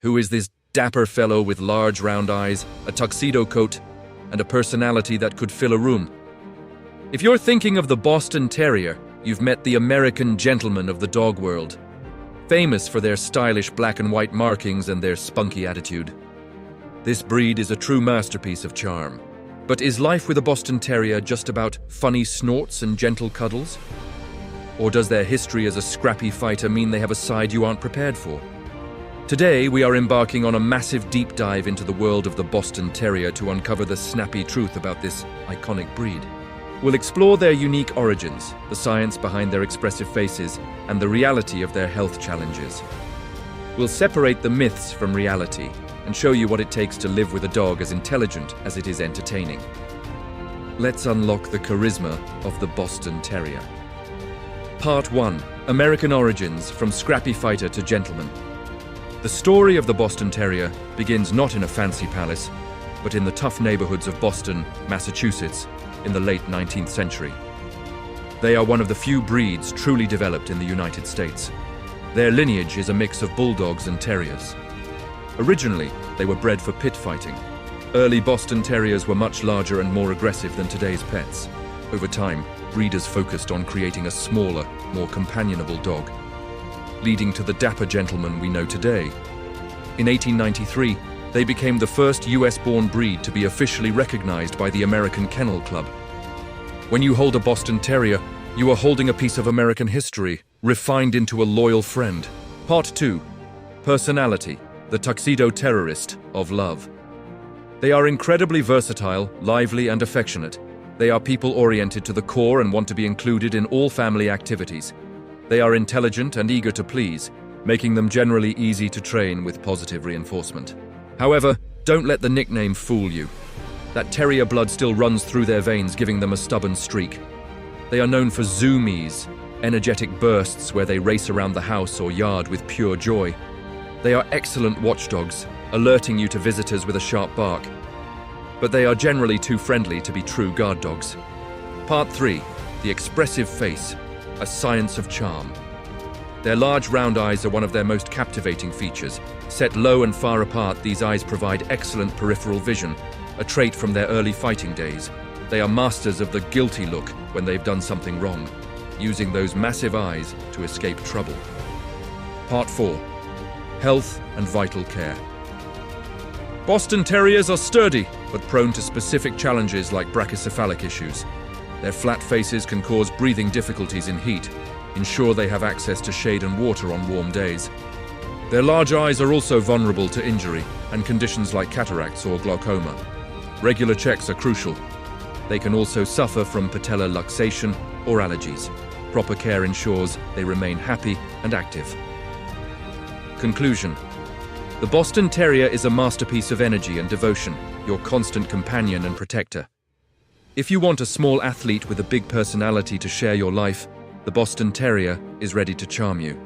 Who is this dapper fellow with large round eyes, a tuxedo coat, and a personality that could fill a room? If you're thinking of the Boston Terrier, you've met the American gentleman of the dog world, famous for their stylish black and white markings and their spunky attitude. This breed is a true masterpiece of charm. But is life with a Boston Terrier just about funny snorts and gentle cuddles? Or does their history as a scrappy fighter mean they have a side you aren't prepared for? Today, we are embarking on a massive deep dive into the world of the Boston Terrier to uncover the snappy truth about this iconic breed. We'll explore their unique origins, the science behind their expressive faces, and the reality of their health challenges. We'll separate the myths from reality and show you what it takes to live with a dog as intelligent as it is entertaining. Let's unlock the charisma of the Boston Terrier. Part 1. American Origins, from scrappy fighter to gentleman. The story of the Boston Terrier begins not in a fancy palace, but in the tough neighborhoods of Boston, Massachusetts, in the late 19th century. They are one of the few breeds truly developed in the United States. Their lineage is a mix of bulldogs and terriers. Originally, they were bred for pit fighting. Early Boston Terriers were much larger and more aggressive than today's pets. Over time, breeders focused on creating a smaller, more companionable dog, leading to the dapper gentleman we know today. In 1893, they became the first US-born breed to be officially recognized by the American Kennel Club. When you hold a Boston Terrier, you are holding a piece of American history, refined into a loyal friend. Part 2. Personality, the tuxedo terrorist of love. They are incredibly versatile, lively, and affectionate. They are people-oriented to the core and want to be included in all family activities. They are intelligent and eager to please, making them generally easy to train with positive reinforcement. However, don't let the nickname fool you. That terrier blood still runs through their veins, giving them a stubborn streak. They are known for zoomies, energetic bursts where they race around the house or yard with pure joy. They are excellent watchdogs, alerting you to visitors with a sharp bark. But they are generally too friendly to be true guard dogs. Part 3. The expressive face, a science of charm. Their large round eyes are one of their most captivating features. Set low and far apart, these eyes provide excellent peripheral vision, a trait from their early fighting days. They are masters of the guilty look when they've done something wrong, using those massive eyes to escape trouble. Part 4. Health and vital care. Boston Terriers are sturdy, but prone to specific challenges like brachycephalic issues. Their flat faces can cause breathing difficulties in heat. Ensure they have access to shade and water on warm days. Their large eyes are also vulnerable to injury and conditions like cataracts or glaucoma. Regular checks are crucial. They can also suffer from patellar luxation or allergies. Proper care ensures they remain happy and active. Conclusion. The Boston Terrier is a masterpiece of energy and devotion, your constant companion and protector. If you want a small athlete with a big personality to share your life, the Boston Terrier is ready to charm you.